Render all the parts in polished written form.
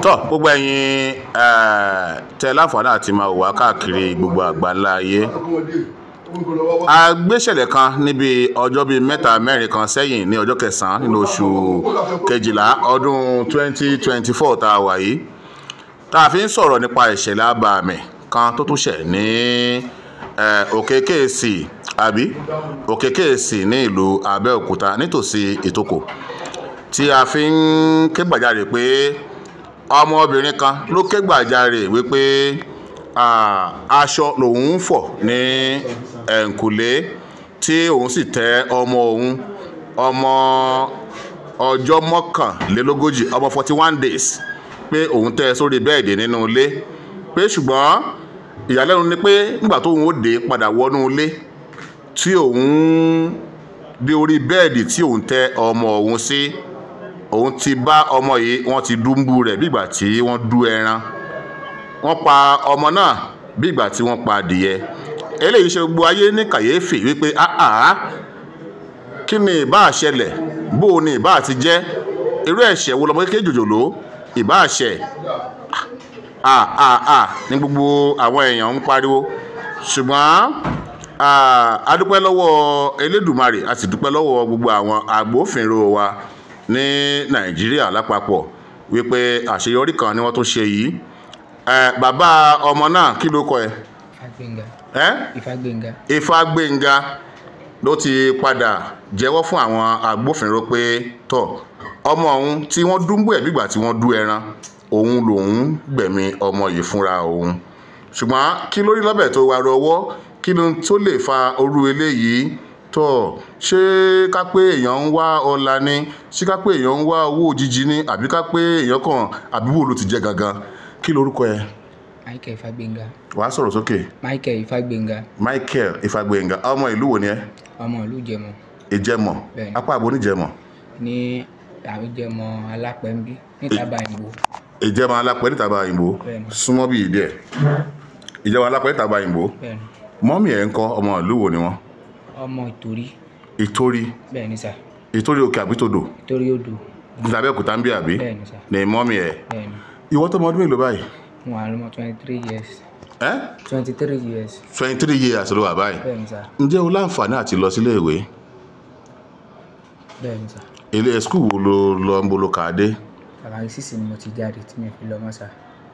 tọ́ gbogbo ẹ̀yin tẹ láǹfààní àti máa wà káàkiri gbogbo àgbáńlá ayé agbéṣẹ̀lẹ̀ kan níbi ọjọ́ bíi mẹ́rin kan sẹ́yìn ní ọjọ́ kẹsàn-án nínú oṣù kejìlá ọdún 2024 tá a wà yìí tá a fi ń sọ̀rọ̀ nípa ìṣẹ̀lẹ̀ abàmì kan tó tún ṣẹ̀ ní Òkè-Kéèsì àbí Òkè-Kéèsì ní ìlú Abẹ́òkúta nítòsí Ìtòkò tí a fi ń ké gbàjarè pé ọmọbìnrin kan ló ké gbàjarè wípé aṣọ lòun ń fọ̀ ní ẹ̀ǹkùlé tí òun sì tẹ ọmọ òun ọmọ ọjọ́ mọ́kànlélógójì ọmọ 41 days pé òun tẹ́ sórí bẹ́ẹ̀dì nínú ilé pé ṣùgbọ́n ìyàlẹ́nu ni pé nígbà tóun ó dé padà wọnú ilé tí òun dé orí bẹ́ẹ̀dì tí òun tẹ ọmọ òun sí òun ti bá ọmọ yìí wọ́n ti dúnbú rẹ̀ bí ìgbà tí wọ́n dú ẹran wọ́n pa ọmọ náà bí ìgbà tí wọ́n pa adìyẹ eléyìí ṣe gbogbo ayé ní kàyéfì wípé kí ni ìbá ṣẹlẹ̀ bó ni ìbá ti jẹ́ irú ẹ̀ṣẹ̀ wo lọmọ kékeré jòjòló ìbá ṣẹ̀ ní gbogbo àwọn èèyàn ń pariwo ṣùgbọ́n a dúpẹ́ lọ́wọ́ Elédùmarè a sì dúpẹ́ lọ́wọ́ gbogbo àwọn agbófinró wa ní Nàìjíríà lápapọ̀ wípé àṣeyọrí kan ni wọ́n tún ṣe yìí bàbá ọmọ náà kí ló kọ ẹ. Ifágbénga ló ti padà jẹ́wọ́ fún àwọn agbófinró pé tọ́ ọmọ òun tí wọ́n dúnbú ẹ̀ bígbà tí wọ́n dú ẹran òun lòun gbẹ̀mí ọmọ yìí fúnra òun ṣùgbọ́n kí lórí lọ́bẹ̀ tó wà rọwọ́ kí ni tó lè fa orú eléyìí tọ́ ṣé ká pé èèyàn ń wá ọlá ní ṣé ká pé èèyàn ń wá owó òjijì ní àbí ká pé èèyàn kan àbí wo ló ti jẹ́ gangan kí lorúkọ ẹ. Michael Ifágbénga. wàá sọ̀rọ̀ sókè. Michael Ifágbénga. Michael Ifágbénga ọmọ ìlú wo ni ẹ. ọmọ ìlú Ìjẹ̀mọ̀. Ìjẹ̀mọ̀ apá àbò níjẹ̀mọ̀. ní Ìjẹ̀mọ̀ Alápẹ̀ ń bí níta Báyìnbó. Ìjẹ̀mọ̀ Alápẹ̀ níta Báyìnbó súnmọ́ bí ìdí ẹ̀ Ìjẹ̀mọ̀ Alápẹ̀ níta Báyìnbó. mọ́mí ẹ̀ ń kọ́ ọmọ ìlú wo ni wọ́n. ọmọ Ìtòrí. Ìtòrí. bẹ́ẹ̀ ni sà. Ìtòrí òkè àbí tòdò. Ìtòrí odò. ní Abẹ́òkúta ń bí àbí. bẹ́ẹ̀ ni sà. ní mọ́mí ẹ̀. bẹ́ẹ̀ ni. ìwọ tó mọ ọdún mélòó báyìí. mo wà lọ́mọ 23 years. 23 years. 23 years ló wà báyìí. bẹ́ẹ̀ ni sà. ǹjẹ́ o láǹfààní àti lọ sílé ìwé. bẹ́ẹ̀ ni sà. ilé skul wo ló lọ ń bolo kàdé. primary 6 ni mo ti jáde tí mi fi lọ mọ́ sà.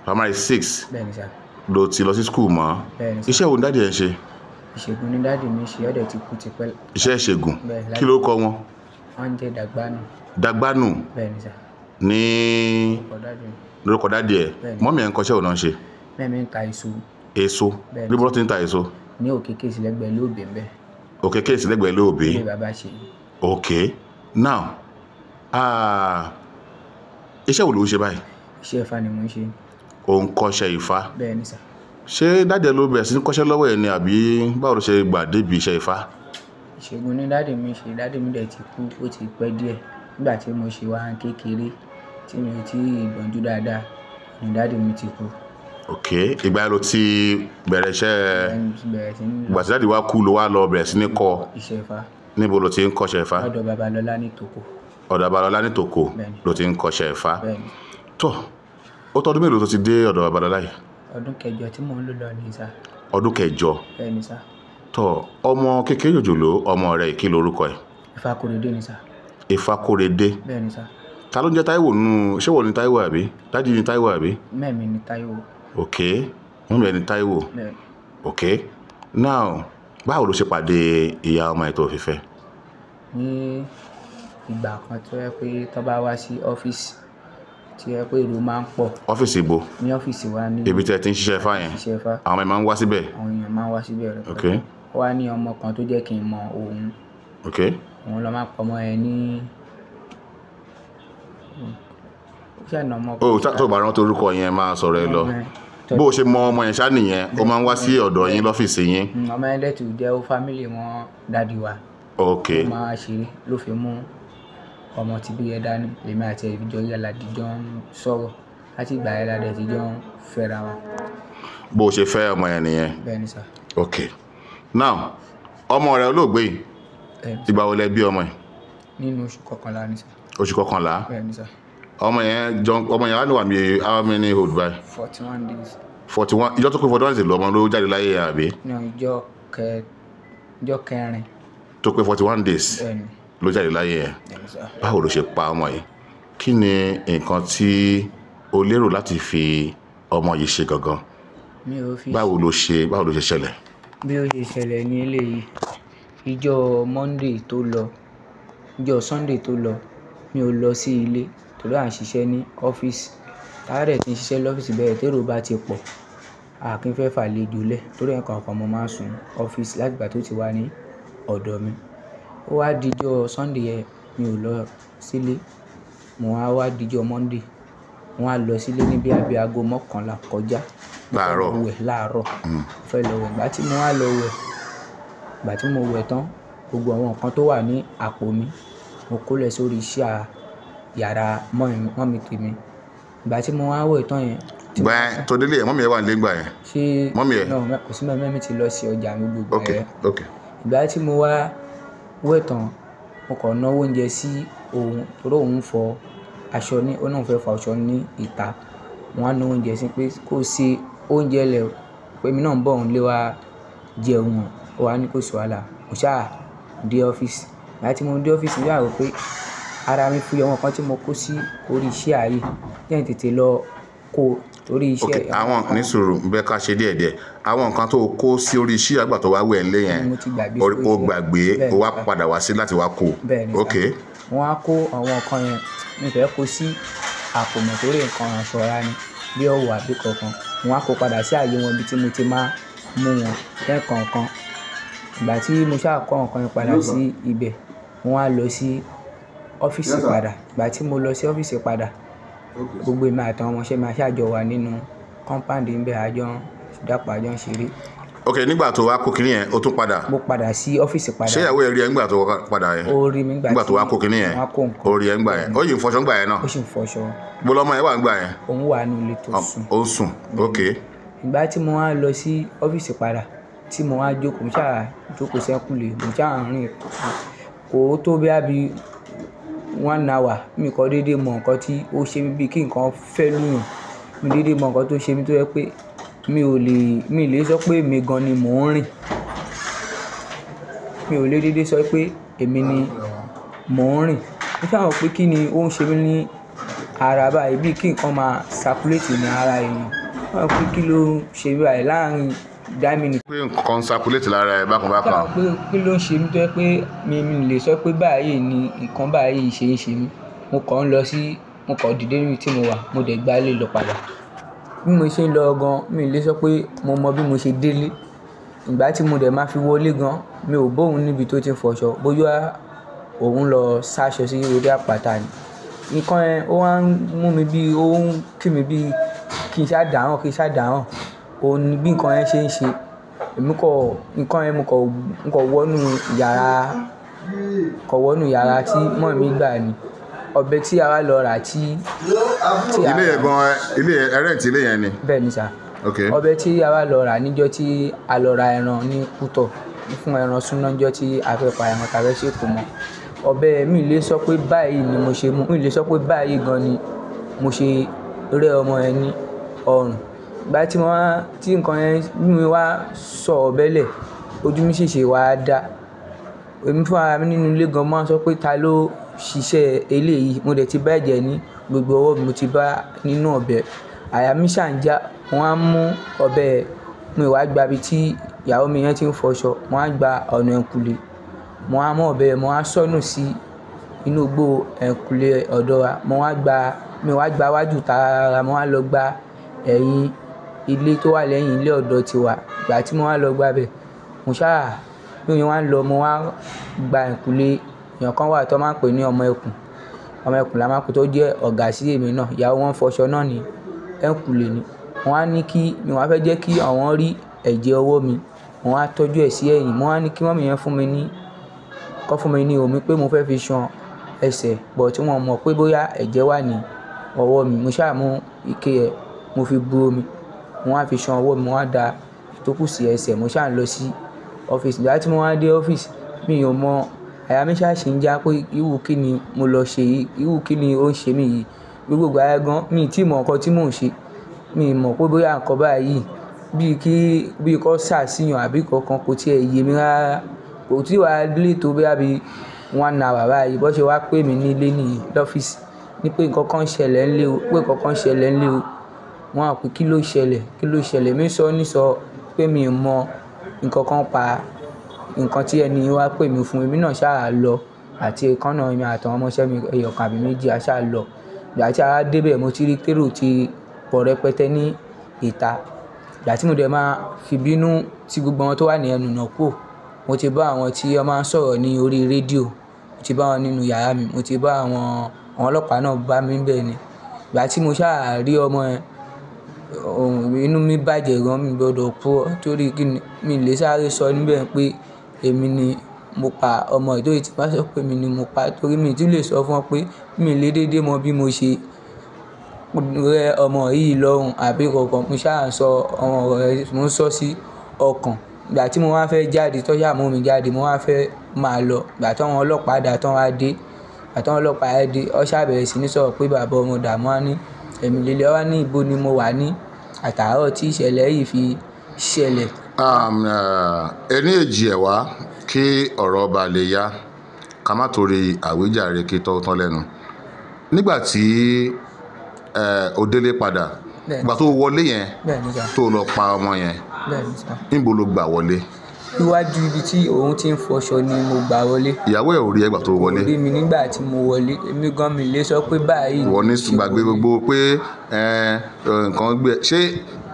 primary 6. bẹ́ẹ̀ ni sà. ló ti lọ sí skul mọ́. bẹ́ẹ̀ ni sà. iṣẹ́ wo ni dáàdì ẹ̀ ń ṣe. ìṣègùn ni dáàdì mi ṣe ọ̀dẹ̀ ti kú tipẹ́. iṣẹ́ ìṣègùn kí ló kọ́ wọn. wọ́n ń jẹ́ Dàgbánù. Dàgbánù. bẹ́ẹ̀ ni sà. ní lórúkọ dáàdì ẹ̀ mọ́mí ẹ̀ ń kọ́ṣẹ́ òun náà ṣe. mẹ́mi ń ta èso. èso bí bọ́lá ti ń ta èso. ní Òkè-Kéèsì lẹ́gbẹ̀ẹ́ Lóòbè ń bẹ̀. Òkè-Kéèsì lẹ́gbẹ̀ẹ́ Lóòbè. ilé bàbá ṣe. ok now iṣẹ́ wo ló ń ṣe báyìí. iṣẹ́ Ifá ni mo ń ṣe. ò ń kọ́ṣẹ́ Ifá. bẹ́ẹ̀ ni sà. ṣé dáàdì ẹ ló bẹ̀rẹ̀ sí ní kọ́ṣẹ́ lọ́wọ́ ẹ̀ ni àbí báwo ló ṣe gbà débi iṣẹ́ Ifá. ìṣègùn ni dáàdì mi ṣe dáàdì mi dẹ̀ ti kú ó ti pẹ́ díẹ̀ nígbà tí mo ṣe wá kékeré tí mi ò tí ì gbọ́njú dáadáa ni dáàdì mi ti kú. ok ìgbà yẹn ló ti bẹ̀rẹ̀ iṣẹ́ ìgbà tí dáàdì wa kú ló wá lọ bẹ̀rẹ̀ sí ní kọ́ iṣẹ́ Ifá. níbo ló ti ń kọ́ṣẹ́ Ifá. ọ̀dọ̀ Babalọ́lá ní Tòkò. ọ̀dọ̀ Babalọ́lá ní Tòkò ló ti ń kọ́ṣẹ́ Ifá. tó ó tọ́dún mélòó tó ti dé ọ̀dọ̀ Babalọ́lá yìí. ọdún kẹjọ tí mò ń lò lọ ní sà. ọdún kẹjọ. bẹ́ẹ̀ ni sà. tó ọmọ kékeré jòjòló ọmọ rẹ̀ kí lorúkọ ẹ̀. Ifákóredé ni sà. Ifákóredé. bẹ́ẹ̀ ni sà. ta ló ń jẹ́ Táíwò nù ṣé wọ́n ní Táíwò àbí dájú ní Táíwò àbí. mẹ́mi ni Táíwò. ok wọ́n bẹ̀ ní Táíwò. ok now báwo ló ṣe pàdé ìyá ọmọ ẹ̀ tó fi fẹ́. ní ìgbà kan tó yẹ pé tó bá wá sí ọ́fíìsì tí yẹ pé èrò máa ń pọ̀. ọ́fíìsì ibo. ní ọ́fíìsì wa ní. ibi tí ẹ ti ń ṣiṣẹ́ Ifá yẹn. ṣiṣẹ́ Ifá. àwọn èèyàn máa ń wá síbẹ̀. àwọn èèyàn máa ń wá síbẹ̀ rẹ̀. ok ó wá ní ọmọ kan tó jẹ́ kí n mọ òun. ok òun lọ máa pọ̀ mọ́ ẹ ní. tó bá rántí orúkọ yẹn máa sọ̀rọ̀ ẹ lọ bó o ṣe mọ ọmọ yẹn ṣá nìyẹn ó máa ń wá sí ọ̀dọ̀ yín lọ́fíìsì yín. ọmọ yẹn dẹ́tù jẹ́ ó fámìlì wọn dádì wa. ok ó máa ṣeré ló fi mú ọmọ tí bí ẹ dání lèmi àti ìjọ yàrá díjọ ń sọ̀rọ̀ láti ìgbà yẹn ládẹ tíjọ ń fẹ́ra wa. bó o ṣe fẹ́ ọmọ yẹn nìyẹn. bẹ́ẹ̀ ni sà. ok now ọmọ rẹ olóògbé yìí ìgbà wo lẹ bí ọmọ yìí. nínú oṣù kọkànlá ni sà. oṣù kọkànlá. bẹ́ẹ̀ ni sà. ọmọ yẹn wá ló wà ní how many old by? 41 days. 41 ìjọ tó pé 41 days lọ́mọ ló jáde láyé àbí? ní ọjọ́ kẹrin. tó pé 41 days bẹ́ẹ̀ni. ló jáde láyé ẹ̀. báwo ló ṣe pa ọmọ yìí? kí ni nǹkan tí o lérò láti fi ọmọ yìí ṣe gangan? báwo ló ṣe ṣẹlẹ̀? bí ó ṣe ṣẹlẹ̀ ní eléyìí, ìjọ Sunday tó lọ mi ò lọ sí ilé torí à ń ṣiṣẹ́ ní ọ́fíìsì. táàrẹ̀ tí ń ṣiṣẹ́ lọ́fíìsì bẹ́ẹ̀ tèrò bá ti pọ̀ a kì í fẹ́ fàlejò lẹ̀ torí ẹ̀kan kan mo máa ń sùn ọ́fíìsì láti ìgbà tó ti wá ní ọ̀dọ̀ mi. ó wá dijọ́ Sunday yẹn mi ò lọ sílé, mo wá dijọ́ Monday mo wá lọ sílé ní bí aago 11 kọjá láàárọ̀ fẹ́ lọ wẹ̀. ìgbà tí mo wá lọ wẹ̀, ìgbà tí mo wẹ̀ tán gbogbo àwọn nǹkan tó wà ní àpò mi mo kó lẹ̀ sórí iṣẹ́ yàrá mọ́mì tèmi. ìgbà tí mo wá wẹ̀ tán yẹn. gbà ẹ́ tó délé ẹ̀ mọ́mì ẹ̀ wà nílé gbà ẹ́? ṣé mọ́mì ẹ̀? náà kò sí mẹ́mí ti lọ sí ọjà mi gbogbo ẹ̀. ok. ìgbà tí mo wá wẹ̀ tán mo kàn náwó oúnjẹ sí òun torí òun fọ aṣọ ní ó náà fẹ́ fọ aṣọ ní ìta. wọ́n á ná oúnjẹ sí pé kó ṣe oúnjẹ lẹ̀ pé mi náà ń bọ̀ òun lé wa jẹun. ó wá ní kó sọ wàhálà mo ṣáà dé ọ́fíìsì. ìgbà tí mo dé ọ́fíìsì mo yàgò pé ara mi fi ọmọ kan tí mo kó sí orí iṣẹ́ ààyè jẹ́ tètè lọ kó torí iṣẹ́. ok àwọn ní sùúrù bẹ́ẹ̀ ká ṣe díẹ̀díẹ̀ àwọn nǹkan tó kó sí orí iṣẹ́ àgbà tó wá wẹ̀ ńlé yẹn o gbàgbé o wá padà wá sí láti wá kó. ok. wọ́n á kó àwọn nǹkan yẹn mi fẹ́ kó sí àpò mọ̀ torí nǹkan aṣọra ni bí ọ̀wọ̀ àbí kankan. wọ́n á kó padà sí ààyè wọn ibi tí mo ti máa mú wọn lẹ́ẹ̀kọ̀ọ̀kan. ìgbà tí mo ṣáà kó nǹkan yẹn padà sí ibẹ̀ wọ́n á lọ sí ọ́fíìsì padà. ìgbà tí mo lọ sí ọ́fíìsì padà gbogbo èmi àtàwọn ọmọọṣẹ́ mi aṣáájọ wà nínú compound ńbẹ̀ àjọ dàpọ̀ àjọ ń ṣeré. ok nígbà tó wá kó kinní yẹn o tún padà? mo padà sí ọ́fíìsì padà. ṣé ìyàwó ẹ rí ẹ nígbà tó padà yẹn? ó rí mi nígbà tó wá kó kinní yẹn ó rí ẹ nígbà yẹn ó yìí ń fọṣọ nígbà yẹn náà? ó sì ń fọṣọ. bó lọmọ yẹn wà nígbà yẹn? òun wà nínú ilé tó sùn. ó ń sùn ok. ìgbà tí mo wá lọ sí ọ́fíìsì padà tí mo wá jókòó mo ṣáà jókòó sẹ́kùnlé mo ṣáà rìn kò tó bí 1 hour mi kò déédéé mọ nǹkan tí ó ṣe mí bíi kí nǹkan fẹ́ lùyàn. mi déédéé mọ nǹkan tó ṣe mí tó yẹ pé mi lè sọ pé èmi gan ni mò ń rìn. mi ò lè déédéé sọ pé èmi ni mò ń rìn. mo ṣáà mọ̀ pé kí ni ó ń ṣe mí ní ara báyìí bíi kí nǹkan máa circulate ní ara èèyàn. wọ́n pé kí ló ń ṣe mí báyìí láàárín dámínì. pé nǹkan circulate lára ẹ bákan bákan. pé kí ló ń ṣe mí tó yẹ pé mi lè sọ pé báyìí ni nǹkan báyìí ṣe ń ṣe mí. mo kàn dìde níbi tí mo wà mo dẹ̀ gbá lé lọ padà. bí mo ṣe ń lọ gan mi lè sọ pé mo mọ bí mo ṣe délé. ìgbà tí mo dẹ̀ máa fi wọlé gan mi ò bóun níbi tó ti ń fọṣọ bóyá òun lọ sáṣọ sí orí àpáta ni. nǹkan yẹn ó wá ń mú mi bí ó ń kí mi bí kí n ṣáà dáhùn òun ni bí nǹkan yẹn ṣe ń ṣe. nǹkan yẹn mo kàn wọnú yàrá tí mọ́ mi gbà ni. ọbẹ̀ tí a wá lọ rà tí. ilé yẹn gan ilé rẹ́ǹtì ilé yẹn ni. bẹ́ẹ̀ ni sà. ok. ọbẹ̀ tí a wá lọ rà níjọ́ tí a lọ ra ẹran ní Kútọ̀ fún ẹran súná níjọ́ tí a fẹ́ pa ẹran tàbí ṣèkù mọ́. ọbẹ̀ mi lè sọ pé báyìí ni mo ṣe mú mi lè sọ pé báyìí gan ni mo ṣe rẹ́ ọmọ yẹn ní ọrùn. ìgbà tí nǹkan yẹn mi wá sọ ọbẹ̀ lẹ̀ ojú mi ṣèṣe wá dá. èmi fún ara mi nínú ilé gan máa ń sọ pé ta ló ṣiṣẹ́ eléyìí. mo dẹ̀ ti bá ẹ̀jẹ̀ ní gbogbo ọwọ́ mi mo ti bá nínú ọbẹ̀. àyà mi ṣà ń já. wọ́n á mú ọbẹ̀ mi wá gba ibi tí ìyàwó mi yẹn ti ń fọṣọ. wọ́n á gba ọ̀nà ẹ̀kùlé. mo á mú ọbẹ̀ mo á sọnù sí inú igbó ẹ̀kùlé ọ̀dọ̀ wa. mi wá gba wájú tààrà mo wá lọ gba ẹ̀yìn ilé tó wà lẹ́yìn ilé ọ̀dọ̀ tiwa. ìgbà tí mo wá lọ gba bẹ̀ mo ṣáà bí mo wá ń lọ mo wá gba ẹ̀kùlé èèyàn kan wà tó máa ń pè ní ọmọ ẹkùn la máa ń pè tó jẹ́ ọ̀gá sí èmi náà. ìyàwó wọn fọṣọ náà ní ẹ̀kùlé ni. wọ́n á ní kí mi wá fẹ́ jẹ́ kí àwọn rí ẹ̀jẹ̀ ọwọ́ mi. wọ́n á tọ́jú ẹ̀ sí ẹ̀yìn. wọ́n á ní kí mọ́mì yẹn fún mi ní omi pé mo fẹ́ fi ṣan ẹsẹ̀ bọ̀ tí wọ́n mọ̀ pé bóyá ẹ̀jẹ̀ wà ní ọwọ́ mi. mo ṣáà mú ike ẹ̀ mo fi bu omi mo wá fi ṣan ọwọ́ mi mo wá da ìtókù sí ẹsẹ̀ mo ṣáà lọ sí ọ́fíìsì. ìgbà tí mo wá dé ọ́fíìsì mi ò mọ àyà mi ṣáà ṣì ń já pé irú kí ni mo lọ ṣe yìí irú kí ni ó ń ṣe mí yìí gbogbo ìgbà yẹn gan mi ì tí mọ nǹkan tí mò ń ṣe, mi ì mọ̀ pé bóyá nǹkan báyìí bíi kọ́ ṣàṣìyàn àbí kankan kò tiẹ̀ yé mi rárá. Kò tí wàá lè tó bóyá bí 1 hour báyìí bó ṣe wá pè mí nílé nìyí lọ́fíìsì ní pé nǹkan kan ṣẹlẹ̀ ńlé o, pé nǹkan kan ṣẹlẹ̀ ńlé o. Wọ́n á pè kí ló ṣẹlẹ̀, mi sọ pé mi ò mọ nǹkan kan pa nǹkan tí ẹni wá pè mí fún. Èmi náà ṣáà lọ àti ìkànnà mi àtàwọn ọmọọṣẹ́ mi ẹyọ̀kan àbí méjì a ṣáà lọ. Ìgbà tí a débẹ̀ mo ti rí tèrò ti pọ̀ rẹpẹtẹ ní ìta. Ìgbà tí mo dẹ̀ máa fi bínú tí gbogbo wọn tó wà ní ẹnu ọ̀nà kúrò, mo ti bá àwọn tí wọ́n máa ń sọ̀rọ̀ ní orí rédíò, mo ti bá wọn nínú yàrá mi, mo ti bá àwọn ọlọ́pàá náà bá mi bẹ́ẹ̀ ni. Ìgbà tí mo ṣáà rí ọmọ yẹn, inú mi bàjẹ́ gan, mi gbọdọ̀ purọ́ torí kí ni mi lè sáré sọ níbẹ̀ pé èmi ni mo pa ọmọ yìí torí tí bá sọ pé èmi ni mo pa torí mi tún lè sọ fún wọn pé mi lè dédé mọ bí mo ṣe rẹ ọmọ yìí lọ́rùn àbí kankan. Mo ṣáà sọ ọmọ rẹ̀, mo ń sọ sí ọkàn. Ìgbà tí mo wá fẹ́ jáde tó yà mú mi jáde, mo wá fẹ́ máa lọ. Ìgbà tí àwọn ọlọ́pàá dà tán wá dé, ìgbà tí àwọn ọlọ́pàá yẹn dé, ó ṣáà bẹ̀rẹ̀ sí ní sọ̀rọ̀ pé bàbá ọmọ Dàmú wá ní èmi lélẹ̀ wá ní ibo ni mo wà ní àtàárọ̀ tí ìṣẹ̀lẹ̀ yìí fi ṣẹlẹ̀. Ẹni èjì ẹ̀ wá kí ọ̀rọ̀ ọba lè yá ká má torí àwíjàre kí tọ́ tán lẹ́nu. Nígbà tí o délé padà, ìgbà tó wọlé yẹn tó lọ pa ọmọ yẹn, níbo ló gbà wọlé? Iwájú ibi tí òun ti ń fọṣọ ni mo gbà wọlé. Ìyàwó ẹ̀ ò rí ẹ ìgbà tó wọlé? Kò rí mi nígbà tí mo wọlé, èmi gan mi lè sọ pé báyìí. Wọ́n ní gbàgbé gbogbo pé nǹkan gbé ṣé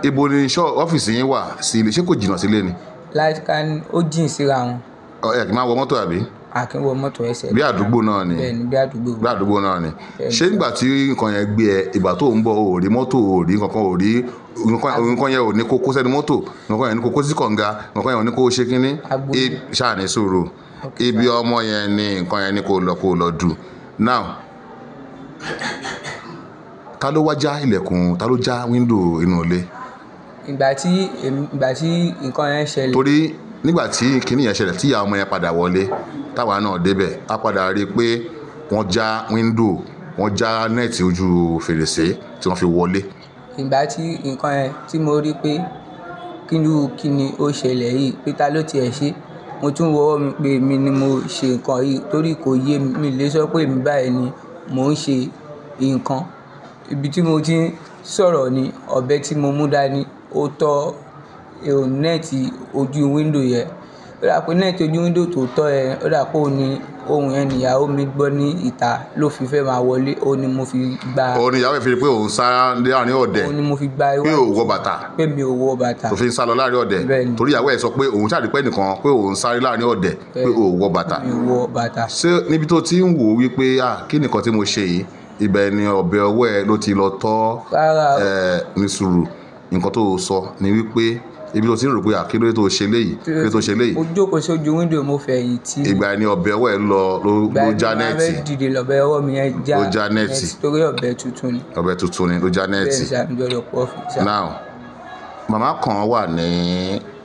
ibo ni ọ́fíìsì yín wà sí ilé, ṣé kò jìnnà sílé ni? Láìka ó jìn síra wọn. Ẹ kì í máa wọ mọ́tò àbí? A kì í wọ mọ́tò ẹsẹ̀. Bí àdúgbò náà ni? Bẹ́ẹ̀ni, bí àdúgbò. Bí àdúgbò náà ni? Ṣé nígbà tí nǹkan yẹn gbé ẹ, ìgbà tó ń bọ̀ ò rí mọ́tò, ò rí nǹkan, ò rí nǹkan yẹn ò ní kókó sẹ́ni mọ́tò, nǹkan yẹn ní kókó sí kànga, nǹkan yẹn ò ní kó ṣe kínní? Ṣáà ní sùúrù. Ibi ọmọ yẹn ni nǹkan yẹn ní kó lọ dù. Now, ta ló wá já ilẹ̀kùn, ta ló já wíńdò inú ilé? Ìgbà tí nǹkan yẹn ṣẹlẹ̀. Torí nígbà tí kinní yẹn ṣẹlẹ̀ tí ìyá ọmọ yẹn padà wọlé, táwa náà débẹ̀, a padà rí i pé wọ́n já wíńdò, wọ́n já nẹ́ẹ̀tì ojú fèrèsé tí wọ́n fi wọlé. Ìgbà tí nǹkan yẹn tí mo rí pé kí ni ó ṣẹlẹ̀ yìí, pé ta ló tiẹ̀ ṣe, mo tún wọ́wọ́ mi pé èmi ni mo ṣe nǹkan yìí torí kò yé mi, mi lè sọ pé èmi báyìí ni mò ń ṣe nǹkan. Ibi tí mo ti ń sọ̀rọ̀ ni ọ̀bẹ tí mo mú dání ó tọ́ nẹ́ẹ̀tì ojú wíńdò yẹn. Ó dà pé nẹ́ẹ̀tì ojú wíńdò tó tọ́ ẹ, ó dà pé òun ni ohun yẹn nìyàwó mi gbọ́ ní ìta ló fi fẹ́ máa wọlé, òun ni mo fi gba. Òun ni ìyàwó ẹ̀ fi rí pé òun sá láàrin ọ̀dẹ̀. Òun ni mo fi gba iwájú. Pé ò wọ bàtà. Pé mi ò wọ bàtà. Tó fi ń sá lọ láàrin ọ̀dẹ̀. Bẹ́ẹ̀ni. Torí ìyàwó ẹ̀ sọ pé òun ṣàdìpẹ́ nìkan pé òun sáré láàrin ọ̀dẹ̀ pé ò wọ bàtà. Mi ò wọ bàtà. Ṣé níbi tó ti ń wò wípé kí nìkan tí mo ṣe yìí, ibẹ̀ ni ọ̀bẹ ọwọ́ ẹ ló ti lọ tọ́ ní sùúrù. Nǹkan tó sọ ni wípé ibi tó ti ń rò pé kí ló dé tó ṣe léyìí, kí ló dé tó ṣe léyìí. Mo jókòó sójú wíńdò mo fẹ̀yìn tì. Ìgbà ni ọ̀bẹ ọwọ́ ẹ ló já nẹ́ẹ̀tì. Ìgbà tí mo fẹ́ dìde lọ́bẹ ọwọ́ mi yẹn já nẹ́ẹ̀tì torí ọ̀bẹ tuntun ni. Ọ̀bẹ tuntun ni ló já nẹ́ẹ̀tì. Bẹ́ẹ̀ ni gbọ́dọ̀ pọ̀ fún ìṣá. Now, màmá kan wà ní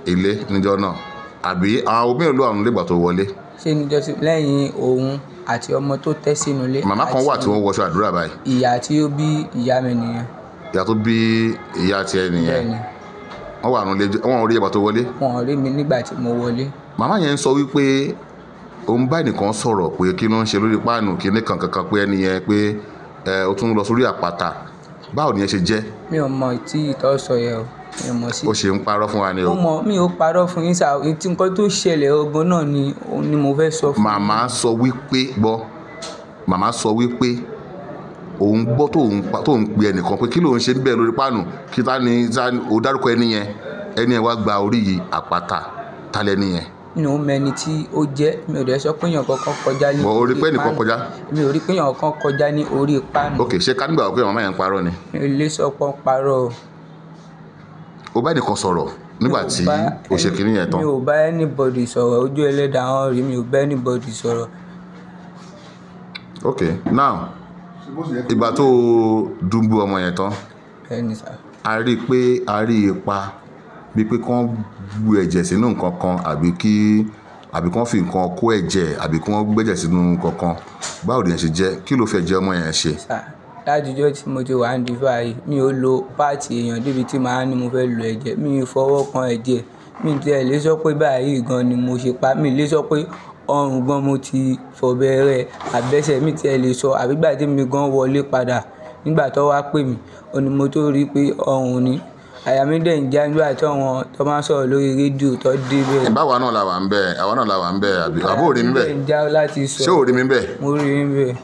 ilé níjọ́ náà àbí àwọn obìnrin ló wà nílé ìgbà tó wọlé? Ṣé níjọ́ sí lẹ́yìn òun àti ọmọ tó tẹ́ sínú ilé. Màmá kan wà tí wọ́n wọṣọ àdúrà báyìí. Ìyá tí ó bí ìyá mi nìyẹn. Ìyá tó bí ìyá tiẹ̀ nìyẹn. Bẹ́ẹ̀ni. Wọ́n wà nílé, wọ́n rí ìgbà tó wọlé. Wọ́n rí mi nígbà tí mo wọlé. Màmá yẹn ń sọ wípé òun bá ẹnìkan sọ̀rọ̀ pé kí ló ń ṣe lórí páànù kíní kankan pé ẹni yẹn pé ó tún lọ sórí àpáta. Báwo ni ẹ ṣe jẹ́? Mi ò mọ tí ìtọ́ sọ yẹn o, mi ò mọ̀ sí. Ó ṣe ń parọ́ fún wa ni o. Mi ò parọ́ fún yín sá, tí nǹkan tó ṣẹlẹ̀ ọgbọ́n náà ni mo fẹ́ sọ fún. Màmá sọ wípé òun gbọ́ tó ń pe ẹnìkan pé kí ló ń ṣe níbẹ̀ lórí páànù, kí ta ni ó dárúkọ ẹni yẹn wá gba orí yìí àpáta tálẹ̀ nìyẹn. Mi ò mẹ́ni tí ó jẹ́, mi ò dẹ̀ sọ pé èèyàn kankan kọjá ní orí páànù. Mo rí pé ẹnìkan kọjá. Mi ò rí pé èèyàn kankan kọjá ní orí páànù. Ok, ṣé ká nígbà pé màmá yẹn ń parọ́ ni? Mi ò lè sọ pé ó parọ́ o. O bá ẹnìkan sọ̀rọ̀ nígbà tí o ṣe kinní yẹn tán? Mi ò bá anybody sọ̀rọ̀, ojú ẹlẹ́dàá wọn rí, mi ò bá anybody sọ̀rọ̀. Ok, now ìgbà tó dùnbù ọmọ yẹn tán, Bẹ́ẹ̀ni sá. a rí ipa bíi pé kán bu ẹ̀jẹ̀ sínú nǹkan kan àbí kán fi nǹkan kó ẹ̀jẹ̀ àbí kí wọ́n gbẹ́jẹ̀ sínú nǹkan kan. Báwo ni ẹ ṣe jẹ́? Kí ló fi ẹ̀jẹ̀ ọmọ yẹn ṣe? Sá, látijọ́ tí mo ti wà ní Ifá yìí mi ò lo páàtì èèyàn débi tí màá ní mo fẹ́ lo ẹ̀jẹ̀, mi ò fọwọ́ kan ẹ̀jẹ̀, mi ò tiẹ̀ lè sọ pé báyìí gan ni mo ṣe pa, mi lè sọ pé ọrùn gan mo ti fọ̀bẹ̀rẹ̀ àbẹ́sẹ̀, mi tiẹ̀ lè sọ àbígbà tí mi gan wọlé padà nígbà tó wá pè mí ó ní mo tó rí pé ọrùn ni. Àyà mi dẹ̀ ń já nígbà tí àwọn tó máa ń sọ̀rọ̀ lórí rédíò tó dé bẹ́ẹ̀. Báwa náà la wà ń bẹ̀, àwa náà la wà ń bẹ̀ àbí àbó rí mi bẹ̀. Àyà mi dẹ̀ ń já láti sọ̀rọ̀. Ṣé o rí mi bẹ̀? Mo rí mi bẹ̀.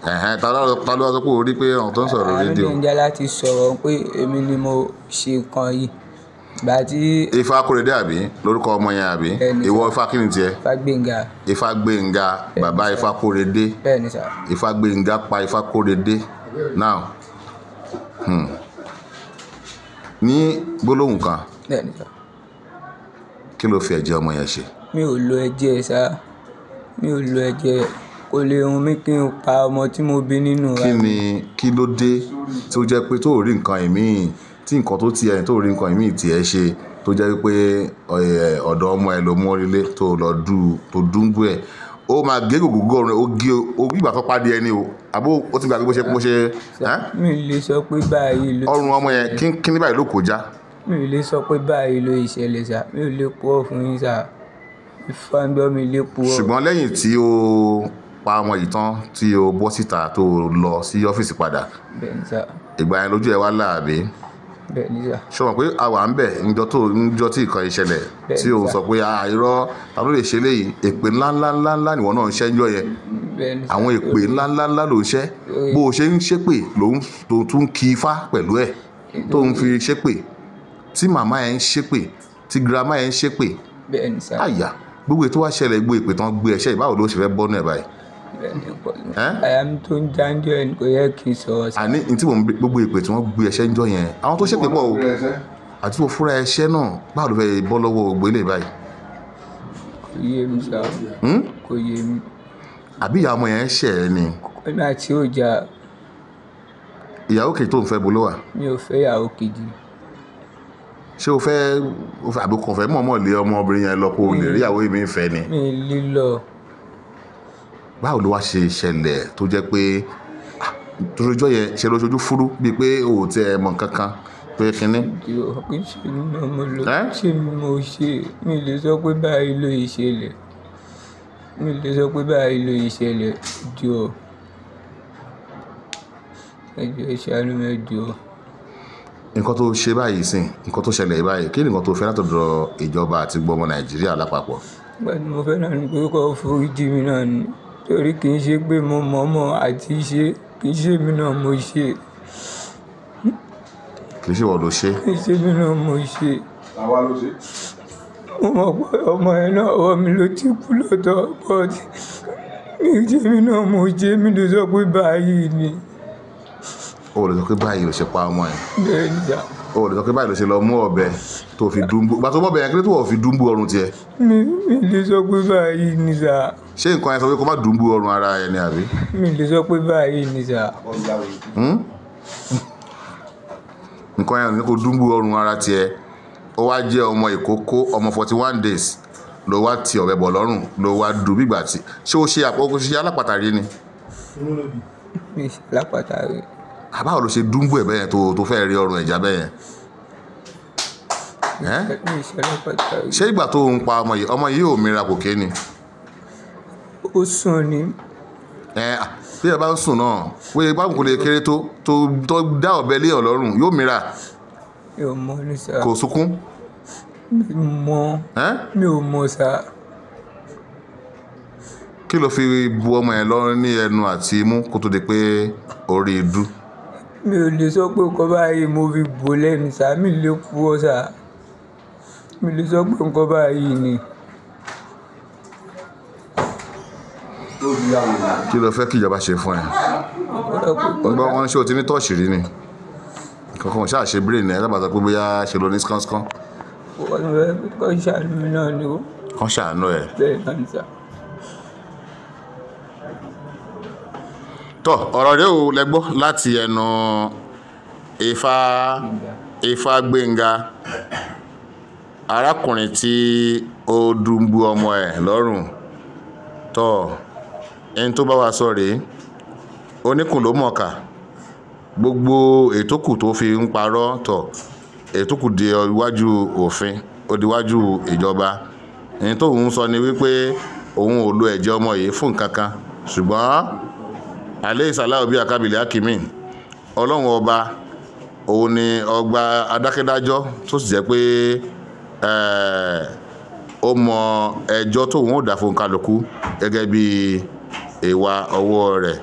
Ta ló wá sọ pé o rí pé àwọn tó ń sọ̀rọ̀ lórí rédíò? Àyà mi dẹ̀ ń já láti sọ̀rọ̀ pé èmi ni mo ṣe nǹkan yìí. Ìgbà tí Ifá Kóredé àbí lórúkọ ọmọ yẹn àbí? Bẹ́ẹ̀ni sà. Ìwọ Ifá kí ni tiẹ̀? Ifá Gbénga. Ifá Gbénga bàbá sà. Ifá Kóredé. Bẹ́ẹ̀ni sà. Ifá Gbénga pa Ifá Kóredé. Now ní gbólóhùn kan Bẹ́ẹ̀ni sà. kí ló fi ẹ̀jẹ̀ ọmọ yẹn ṣe? Mi ò lo ẹ̀jẹ̀ sà, mi ò lo ẹ̀jẹ̀, kò lè hun mí kí n pa ọmọ tí mo bí nínú ra mi. Kí ló dé tí ó jẹ́ pé tó rí nǹkan ẹ̀mí tí nǹkan tó ti ẹ̀ tó rí nǹkan ẹ̀mí tí ẹ ṣe tó jẹ́ pé ọ̀dọ̀ ọmọ ẹ ló mú orílẹ̀ tó lọ tó dúnbú ẹ̀ ó máa gé gògógó ọrùn ó gé o gbígbà tó pàdé ẹni o àbó ó ti gbàgbé bó ṣe Mi ò lè sọ pé báyìí ló ọrùn ọmọ yẹn kí ní báyìí ló kò já. Mi ò lè sọ pé báyìí ló ìṣẹ̀lẹ̀ sà, mi ò lè purọ́ fún yín sà. Ifá ń gbọ́ mi lè purọ́. Ṣùgbọ́n lẹ́yìn tí o pa ọmọ yìí tán tí o bọ́ síta tó lọ sí ọ́fíìsì padà Bẹ́ẹ̀ni sà. ìgbà yẹn lójú ẹ wá láàbí. Bẹ́ẹ̀ni sà. Ṣé o mọ̀ pé a wà ń bẹ̀ níjọ́ tí nǹkan ìṣẹ̀lẹ̀ tí o sọ pé irọ́ ta ló lè ṣe léyìí èpè ńláńláńlá nìwọ náà ń ṣẹ́ ńjọ́ yẹn Bẹ́ẹ̀ni sà. àwọn èpè ńláńláńlá ló ń ṣẹ́ bó o ṣe ń ṣépè tó tún kí Ifá pẹ̀lú ẹ̀ tó ń fi ṣépè tí màmá ẹ̀ ń ṣépè tí girama ẹ̀ ń ṣépè. Bẹ́ẹ̀ni sà. Àyà gbogbo ètò wá ṣẹlẹ̀ gbogbo èpè tán gbé ẹ̀ṣẹ́ ìbáwò ló ṣe fẹ́ bọ́nú ẹ̀ báyìí. Àyà mi tó ń jáńjọ́ ẹni kò yẹ kí n sọ̀rọ̀ sí. Àní tí mo ń gbogbo èpè tí wọ́n gbé ẹ̀ṣẹ́ ńjọ́ yẹn àwọn tó ṣépè pọ̀ o àti tó fúnra ẹ̀ṣẹ́ náà báwo ló fẹ́ bọ́ lọ́wọ́ gbogbo ilé báyìí. Kò yé mi sà. Kò yé mi. Àbí ìyá ọmọ yẹn ṣẹ̀ ẹ́ ni. Ẹ̀mí àti ọjà. Ìyàwó kejì tó ń fẹ́ bo ló wà. Mi ò fẹ́ ìyàwó kejì. Ṣé o fẹ́ àbí kò fẹ́ mọ̀ọ́mọ̀ lé ọmọbìnrin yẹn lọ kó o lè rí ìyàwó mi fẹ́ ni. Mi lè lọ. Báwo ló wá ṣe ṣẹlẹ̀ tó jẹ́ pé tójọ́ yẹn ṣe ló ṣojú fúrú bíi pé o ò tẹ mọ̀ kankan pé kínní. Kì í ṣe mi náà mo lọ. Ṣé mo ṣe? Mi lè sọ pé báyìí ló ìṣẹ̀lẹ̀. Mi lè sọ pé báyìí ló ìṣẹ̀lẹ̀ jọ. Ẹjọ́ ìṣàánú mi jọ. Nǹkan tó ṣe báyìí sìn nǹkan tó ṣẹlẹ̀ báyìí kí ni nǹkan tó fẹ́ látọ̀dọ̀ ìjọba àti gbọmọ Nàìjíríà lápapọ̀. Nígbà tí mo fẹ́ náà ni pé kó foríjì mi náà ni torí kì í ṣe pé mo mọ̀ọ́mọ̀ àti ṣe kì í ṣe mi náà mo ṣe. Kì í ṣe ìwọ ló ṣe. Kì í ṣe mi náà mo ṣe. Àwa ló ṣe. Mo mọ̀ pé ọmọ ẹ̀ náà ọwọ́ mi ló ti kú lọ́tọ̀ but mi ò ṣe mi náà mo ṣe mi lè sọ pé báyìí ni. O lè sọ pé báyìí ló ṣe pa ọmọ ẹ̀. Bẹ́ẹ̀ni sà. O lè sọ pé báyìí ló ṣe lọ mú ọ̀bẹ tó fi dúnbú gbàtọ́ mọ́ ọ̀bẹ yẹn kí ló tó wọ̀ fi dúnbú ọrùn tiẹ̀. Mi lè sọ pé báyìí ni sà. Ṣé nǹkan yẹn sọ pé kó má dúnbú ọrùn ara ẹ ni àbí. Mi lè sọ pé báyìí ni sà. Nǹkan yẹn ní kó dúnbú ọrùn ara tiẹ̀ ó wá jẹ́ ọmọ ìkókó ọmọ 41 days ló wá ti ọ̀bẹ bọ̀ lọ́rùn ló wá dùn bí ìgbà tí ṣé ó ṣe àpò ṣe alápàtà rí ni. Mi ṣe alápàtà rí. Àbáwò ló ṣe dúnbú ẹ̀ bẹ́yẹn tó fẹ́ rí ọrùn ẹ̀já bẹ́yẹn. Mi ṣe alápàtà rí. Ṣé ìgbà tó ń pa ọmọ yìí ò mira kò ké ni. Ó sùn ni. Bí ẹ bá ń sùn náà pé báwo kò lè kéré tó dá ọ̀bẹ léèyàn lọ́rùn yóò mira. Mi ò mọ̀ ní sà. Kò sunkún. Mi ò mọ̀ sà. Kí ló fi bu ọmọ yẹn lọ́rùn ní ẹnu àti imú kó tó di pé orí idú. Mi ò lè sọ pé nǹkan báyìí mo fi bò lẹ́nu sà mi lè purọ́ sà. Mi lè sọ pé nǹkan báyìí ni. Kí ló fẹ́ kí ìjọba ṣe fún ẹ. Gbọ́ wọn ṣé o ti ní tọ́ọ̀ṣì rí ni. Kankan ṣáà ṣe brain ẹ lábàtà pé bóyá ṣe lọ ní skánskan. Kọ́ ṣàánú mi náà ni ó. Kán ṣàánú ẹ. Bẹ́ẹ̀ náà ni sà. Tọ́ ọ̀rọ̀ rẹ̀ ò lẹ́gbọ́ láti ẹnu Ifá Gbénga arákùnrin tí ó dùnbú ọmọ ẹ̀ lọ́rùn. Tọ́ ẹni tó bá wa sọ rèé oníkùn ló mọ̀ọ́kà gbogbo ètò kù tó fi ń parọ́ tọ̀ ètò kù di iwájú òfin ó di iwájú ìjọba. Ẹni tó ń sọ ni wípé òun ò lo ẹ̀jẹ̀ ọmọ yìí fún nǹkan kan ṣùgbọ́n alayhi salahu bí akábìlì akimi ọlọ́run ọba òun ni ọgbà adákẹ́dájọ́ tó sì jẹ́ pé ó mọ ẹjọ́ tóun ó dá fún kálukú gẹ́gẹ́ bí ìwà ọwọ́ rẹ̀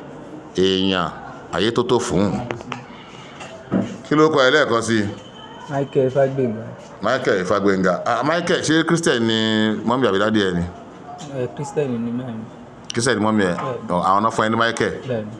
èèyàn ayé tó tó fún. Kí ló kọ ẹ lẹ́ẹ̀kan sí? Michael Ifágbénga. Michael Ifágbénga. Michael ṣé Christian ni mọ́mí àbí dádì ẹ ni? Christian ni mẹ́rin. Christian ni mọ́mí ẹ àwọn náà fún ẹ ní Michael. Bẹ́ẹ̀ni.